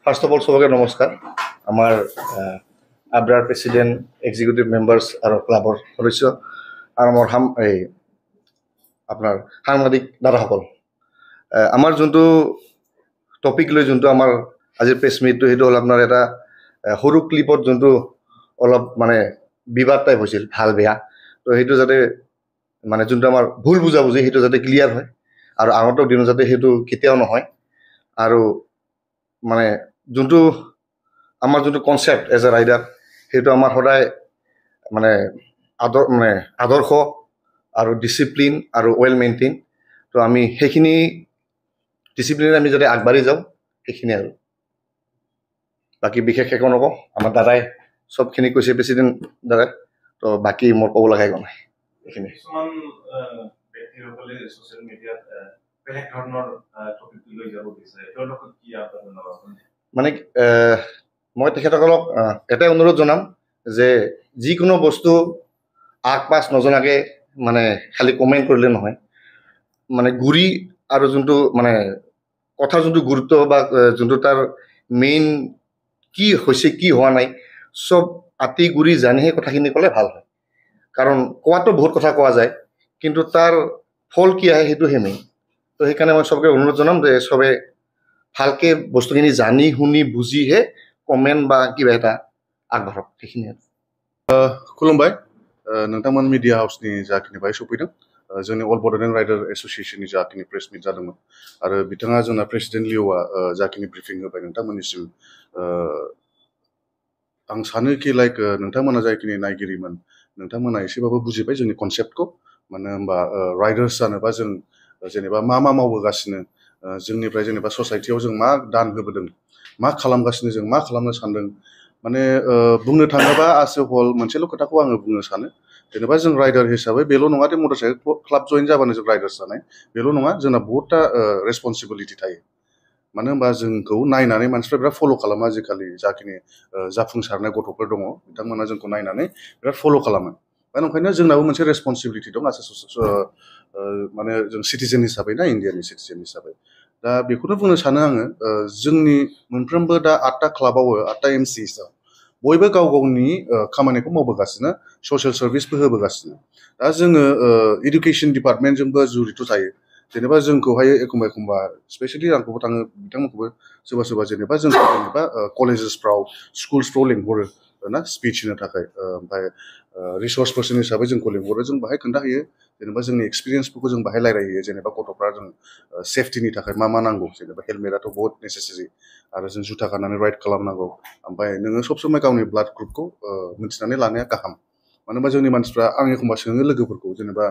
First of all সবাইকে নমস্কাৰ। আমাৰ আব্ৰাৰ প্ৰেচিডেণ্ট, এক্সিকিউটিভ মেম্বাৰ্ছ আৰু ক্লাবৰ সদস্য আৰু মোৰ আপোনাৰ সাংবাদিক দাদাসকল, আমাৰ যোনটো টপিক লৈ যোনটো আমাৰ আজিৰ প্ৰেছ মিটটো, সেইটো হ'ল আপোনাৰ এটা সৰু ক্লিপত যোনটো অলপ মানে বিবাদ টাইপ হৈছিল, ভাল বেয়া। তো সেইটো যাতে মানে যোনটো আমাৰ ভুল বুজাবুজি সেইটো যাতে ক্লিয়াৰ হয় আৰু আগন্তুক দিনত যাতে সেইটো কেতিয়াও নহয়। আৰু মানে যোনটো আমাৰ যোনটো কনচেপ্ট এজ এ ৰাইডাৰ, সেইটো আমাৰ সদায় মানে আদৰ্শ আৰু ডিচিপ্লিন আৰু ৱেল মেইনটেইন। তো আমি সেইখিনি ডিচিপ্লিনে আমি যাতে আগবাঢ়ি যাওঁ, সেইখিনি আৰু বাকী বিশেষ একো নকওঁ। আমাৰ দাদাই চবখিনি কৈছে, প্ৰেচিডেণ্ট দাদাই। তো বাকী মোৰ ক'ব লগা একো নাই, এইখিনি। মানে মই তেখেতসকলক এটাই অনুৰোধ জনাম যে যিকোনো বস্তু আগ পাছ নজনাকৈ মানে খালি কমেণ্ট কৰিলে নহয়। মানে গুৰি আৰু যোনটো মানে কথাৰ যোনটো গুৰুত্ব বা যোনটো তাৰ মেইন কি হৈছে কি হোৱা নাই, চব আতি গুৰি জানিহে কথাখিনি ক'লে ভাল হয়। কাৰণ কোৱাটো বহুত কথা কোৱা যায়, কিন্তু তাৰ ফল কি আহে সেইটোহে মেইন। তো সেইকাৰণে মই চবকে অনুৰোধ জনাম যে চবে ভালকৈ বস্তুখিনি জানি শুনি বুজিহে কমেণ্ট বা কিবা এটা আগবাঢ়ক, সেইখিনি আৰু। खुलुमबाय नोंथांमोन मिडिया हाउसनि जाखिनि बाहाय सफैदों, जोंनि अल बड'लेण्ड राइडार एस'सिएशननि जाखिनि प्रेस मिट जादोंमोन आरो बिथाङा जोंना प्रेसिडेन्ट लिअ'आ जाखिनि ब्रिफिं होबाय नोंथांमोननिसिम, आं सानोखि लाइक नोंथांमोना जाखिनि नायगिरिमोन, नोंथांमोना एसेबाबो बुजिबाय जोंनि कनसेप्टखौ। मानो होनबा राइडार्स जानोबा जों जेनेबा मा मावबोगासिनो, जोंनिफ्राय जेनेबा ससाइटियाव जों मा दान होबोदों, मा खालामगासिनो, जों मा खालामनो सानदों। माने बुंनो थाङोबा आस ए हल मोनसेल' खोथाखौ आङो बुंनो सानो, जेनेबा जों राइडार हिसाबै बेल' नङा दे मटर साइकेल क्लाब जइन जाबानो जों राइडार्स जानाय, बेल' नङा। जोंना बहुतथा रेसपन्सिबिलिटि थायो। मानो होनबा जोंखौ नायनानै मानसिफ्रा बिराद फल' खालामो। आजिखालि जाखिनि जाफुंसारनाय गथ'फोर दङ, बिथांमोना जोंखौ नायनानै बिराद फल' खालामो। दा ओंखायनो जोंनाबो मोनसे रेसपन्सिबिलिटि दं माने जों सिटिजेन हिसाबै ना, इण्डियानि सिटिजेन हिसाबै। दा बेखौनो बुंनो सानो आङो, जोंनि मोनफ्रोमबो दा 8टा क्लाबाव 8टा MCs बयबो गाव गावनि खामानिखौ मावबोगासिनो, ससियेल सार्भिसबो होबोगासिनो। दा जोङो इडुकेसन डिपार्टमेन्टजोंबो जुरित' थायो। जेनेबा जोंखौहाय एखमबा एखमबा स्पेसियेलि आंखौबो थाङो, बिथांमोनखौबो सोरबा सोरबा जेनेबा जोंखौ जेनेबा कलेजेसफ्राव स्कुल्सफ्राव लेंहरो ना स्पिच होनो थाखाय। ओमफ्राय रिसर्स पार्सन हिसाबै जोंखौ लेंहरो, जों बाहाय खोन्थाहैयो जेनेबा जोंनि एक्सपिरियेन्सफोरखौ जों बाहाय रायलायहैयो। जेनेबा गथ'फ्रा जों सेफटिनि थाखाय मा मा नांगौ, जेनेबा हेलमेटआथ' बहुत नेसेसारि, आरो जों जुथा गाननानै राइड खालामनांगौ। ओमफ्राय नोङो सब समाय गावनि ब्लाड ग्रुपखौ मिथिनानै लानाया गाहाम। मानो होनबा जोंनि मानसिफ्रा, आं एखमबा सोङो लोगोफोरखौ, जेनेबा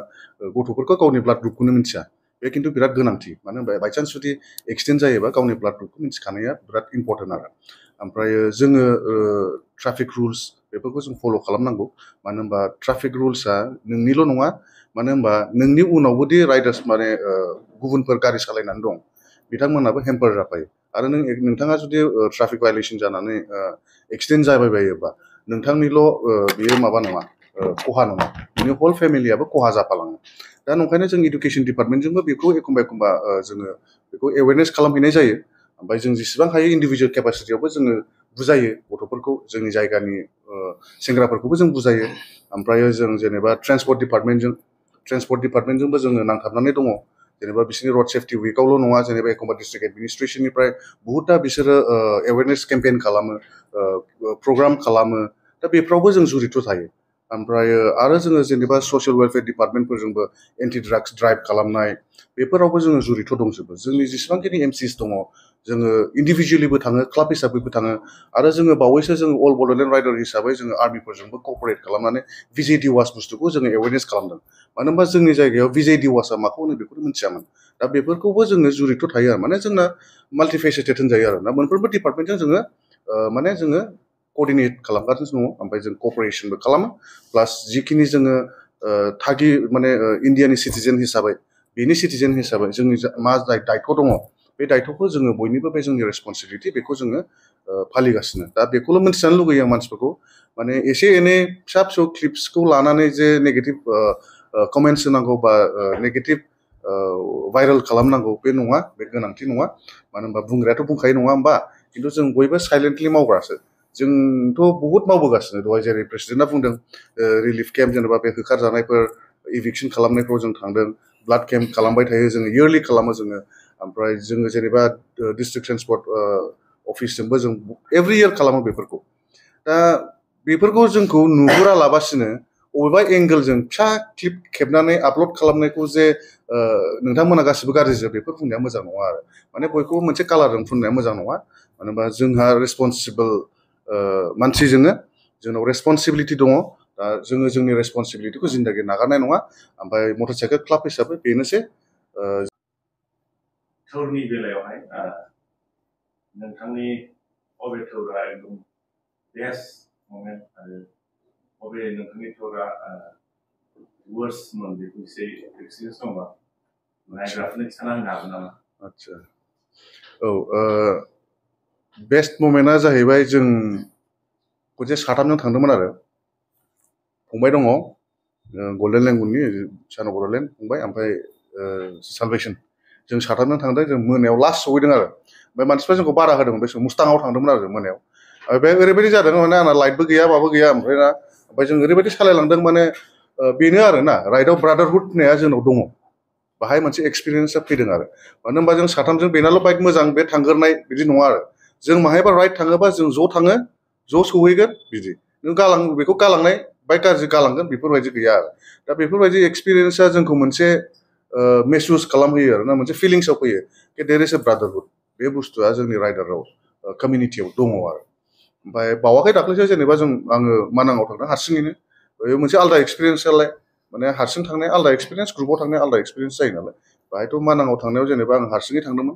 गथ'फोरखौ गावनि ब्लाड ग्रुपखौनो मिथिया, बे खिन्थु बिराद गोनांथि। मानो होनबा बायचान्स जुदि एक्सिडेन्ट जायोबा गावनि ब्लाड ग्रुपखौ मिथिखानाया बिराद इम्परटेन्ट आरो। ओमफ्राय जोङो ट्राफिक रुल्स बेफोरखौ जों फल' खालामनांगौ। मानो होनबा ट्राफिक रुल्सआ नोंनिल' नङा, मानो होनबा नोंनि उनावबो दि राइडार्स माने गुबुनफोर गारि सालायनानै दं, बिथांमोनाबो हेम्पार जाफायो। आरो नोंथाङा जुदि ट्राफिक भायलेसन जानानै एक्सिडेन्ट जाबाय बायोबा, नोंथांनिल' बेयो माबा नङा, खहा नङा, नोंनि हल फेमिलियाबो खहा जाफालाङो। दा ओंखायनो जों इडुकेसन डिपार्टमेन्टजोंबो बेखौ एखमबा जोङो बेखौ एवेरनेस खालामहैनाय जायो। ओमफ्राय जों जेसेबां हायो इन्डिभिजुवेल केपासिटियावबो जोङो बुजायो गथ'फोरखौ, जोंनि जायगानि सेंग्राफोरखौबो जों बुजायो। ओमफ्राय जों जेनेबा ट्रेन्सपर्ट डिपार्टमेन्टजोंबो जोङो नांथाबनानै दङ। जेनेबा बिसोरनि रड सेफ्टि उइकआवल' नङा, जेनेबा एखमबा डिस्ट्रिक्ट एडमिनिस्ट्रेसननिफ्राय बहुतथा बिसोरो एवेरनेस केम्पेइन खालामो, प्रग्राम खालामो। दा बेफ्रावबो जों जुरित' थायो। ओमफ्राय आरो जोङो जेनेबा ससियेल वेलफेयार डिपार्टमेन्टफोरजोंबो एन्टि ड्राग्स ड्राइभ खालामनाय, बेफोरावबो जोङो जुरित' दंजोबो। जोंनि जेसेबांखिनि MCs दङ, जोङो इन्डिभिजुवेलिबो थाङो, क्लाब हिसाबैबो थाङो। आरो जोङो बावैसो जोङो अल बड'लेण्ड राइडार हिसाबै जोङो आर्मिफोरजोंबो क'पारेट खालामनानै भिजे दिवास बुस्थुखौ जोङो एवेरनेस खालामदों। मानो होनबा जोंनि जायगायाव भिजे दिवासआ माखौ होनो बेखौनो मिथियामोन। दा बेफोरखौबो जोङो जुरित' थायो आरो। माने जोंना माल्टिफेसेटेड होनजायो आरो ना, मोनफ्रोमबो डिपार्टमेन्टजों जोङो माने जोङो कअर्डिनेट खालामगासिनो दङ। ओमफ्राय जों क'पारेसनबो खालामो, प्लास जिखिनि जोङो माने इण्डियानि सिटिजेन हिसाबै, बेनि सिटिजेन हिसाबै जोंनि मा दायथ' दङ, बे दायथ'खौ जोङो बयनिबो बे जोंनि रेसपन्सिबिलिटि, बेखौ जोङो फालिगासिनो। दा बेखौल' मिथिजानो लुगैयो आं मानसिफोरखौ, माने एसे एनै फिसा फिसौ क्लिप्सखौ लानानै जे नेगेटिभ कमेन्ट्स होनांगौ बा नेगेटिभ भाइरेल खालामनांगौ, बे नङा, बे गोनांथि नङा। मानो होनबा बुंग्रायाथ' बुंखायो नङा होमबा, खिन्थु जों बयबो साइलेन्टलि मावग्रासो जोंथ' बहुत मावबोगासिनो दहाय जेरै प्रेसिडेन्टआ बुंदों रिलिफ केम्प जेनेबा बे होखारजानायफोर इभिक्सन खालामनायफ्राव जों थांदों ब्लाड केम्प खालामबाय थायो जोङो इयारलि खालामो जोङो ओमफ्राय जोङो जेनेबा डिस्ट्रिक्ट ट्रेन्सपर्ट अफिसजोंबो जों एभ्रि इयार खालामो बेफोरखौ दा बेफोरखौ जोंखौ नुहुरालाबासिनो बबेबा एंगेलजों फिसा क्लिप खेबनानै आपल'ड खालामनायखौ जे नोंथांमोना गासिबो गाज्रिजोब बेफोर बुंनाया मोजां नङा आरो माने बयखौबो मोनसे कालारजों फुननाया मोजां नङा मानो होनबा जोंहा रेसपन्सिबोल मानसि जोंनाव रेसपन्सिबिलिटि दङ दा जोङो जोंनि रेसपन्सिबिलिटिखौ जिन्दगि नागारनाय नङा ओमफ्राय मटर साइकेल क्लाब हिसाबै बेनोसै थौरनि बेलायावहाय नोंथांनि अबे थौरा एकदम बेस्ट मोमेन्ट आरो अबे नोंथांनि थौरा वर्स्टमोन बेखौ एसे एक्सपिरियेन्स दंबा नायग्राफोरनो खिन्थाना होनो हागोन नामा? आदसा औ बेस्ट मोमेन्टआ जाहैबाय जों खनसे साथामजों थांदोंमोन आरो फंबाय दङ गल्डेन लेंगुननि सान अफ बड'लेण्ड फंबाय ओमफ्राय सालभेसन जों साथामजों थांदों जों मोनायाव लास्ट सहैदों आरो ओमफ्राय मानसिफ्रा जोंखौ बादा होदोंमोन बे समाव मुस्ताङाव थांदोंमोन आरो मोनायाव बे ओरैबायदि जादों माने आंना लाइटबो गैया माबो गैया ओमफ्राय जों ओरैबायदि सालायलांदों माने बेनो आरो ना राइडआव ब्रादारहुड होननाया जोंनाव दङ बाहाय मोनसे एक्सपिरियेन्सआ फैदों आरो मानो होनबा जों साथामजों बेनाल' बाइक मोजां बे थांगोरनाय बिदि नङा आरो जों माहायबा राइड थाङोबा जों ज' थाङो ज' सहैगोन बिदि नों बेखौ गालांनाय बाइक गाज्रि गालांगोन बेफोरबायदि गैया आरो दा बेफोरबायदि एक्सपिरियेन्सआ जोंखौ मोनसे मेसुस खालामहोयो आरो ना मोनसे फिलिंसआव फैयो कि देयर इज ए ब्रादारहुड बे बुस्थुआ जोंनि राइडाराव कमिउनिटियाव दङ आरो ओमफ्राय बावाखै दाख्लैसो जेनेबा आङो मानाङाव थांदों हारसिङैनो बे मोनसे आलदा एक्सपिरियेन्सआलाय माने हारसिं थांनाय आलदा एक्सपिरियेन्स ग्रुपाव थांनाय आलदा एक्सपिरियेन्स जायो नालाय बाहायथ' मानाङाव थांनायाव जेनेबा आं हारसिङै थांदोंमोन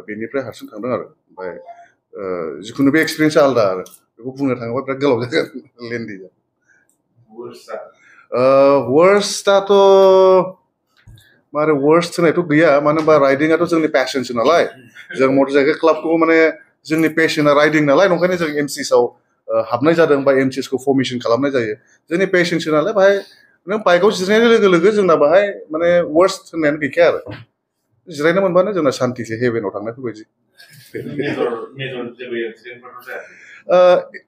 बेनिफ्राय हारसिं थांदों आरो ओमफ्राय जिखुनु बे एक्सपिरियेन्सआ आलदा आरो बेखौ बुंनो थाङोबा बिराद गोलाव जागोन लेन्डि वर्स्टआथ' मारै वर्स्ट होनायथ' गैया मानो होनबा राइडिंआथ' जोंनि पेसनसो नालाय जों मटर साइकेल क्लाबखौ माने जोंनि पेसना राइडिं नालाय नंखायनो जों एमसिएसआव हाबनाय जादों बा एमसिएसखौ फर्मेसन खालामनाय जायो जोंनि पेसनसो नालाय बाहाय नों बाइकआव जिरायनाय लोगो लोगो जोंना बाहाय माने वर्स्ट होननायानो गैखाया आरो जिरायनो मोनबानो जोंना सान्तिसो हेभेनाव थांनायफोरबायदि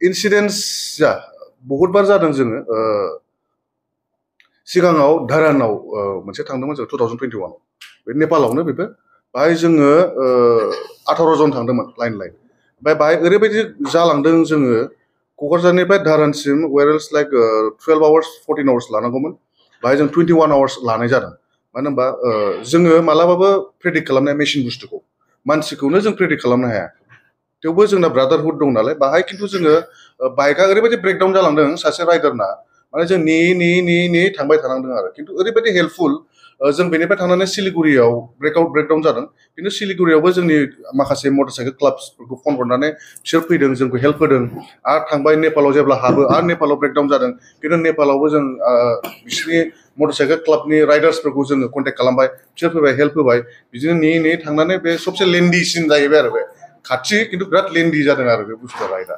इन्सिडेन्टस बहुत बार जादों जोङो सिगाङाव धारानाव मोनसे थांदोंमोन जों 2021 बे नेपालावनो बेबो बाहाय जोङो 18 जन थांदोंमोन लाइन ओमफ्राय बाहाय ओरैबायदि जालांदों जोङो क'क्राझारनिफ्राय धारानसिम वेरेल्स लाइक 12 आवार्स 14 आवार्स लानांगौमोन बाहाय जों 21 आवार्स लानाय जादों मानो होनबा जोङो मालाबाबो प्रेडिक्ट खालामनाय मेसिन बुस्थुखौ मानसिखौनो जों प्रेडिक्ट खालामनो हाया थेवबो जोंना ब्रादारहुड दं नालाय बाहाय खिन्थु जोङो बाइकआ ओरैबायदि ब्रेकडाउन जालांदों सासे राइडारना माने जों नेयै थांबाय थानांदों आरो खिन्थु ओरैबायदि हेल्पफुल जों बेनिफ्राय थांनानै सिलिगुरियाव ब्रेकडाउन जादों खिन्थु सिलिगुरियावबो जोंनि माखासे मटर साइकेल क्लाबसफोरखौ फन हरनानै बिसोर फैदों जोंखौ हेल्प होदों आरो थांबाय नेपालाव जेब्ला हाबो आरो नेपालाव ब्रेकडाउन जादों खिन्थु नेपालावबो जों बिसोरनि मटर साइकेल क्लाबनि राइडार्सफोरखौ जोङो कन्टेक्ट खालामबाय बिसोर फैबाय हेल्प होबाय बिदिनो नेयै थांनानै बे सबसे लेन्डिसिन जाहैबाय आरो बे खाथि खिन्थु बिराद लेन्डि जादों आरो बे बुस्थुआ राइडआ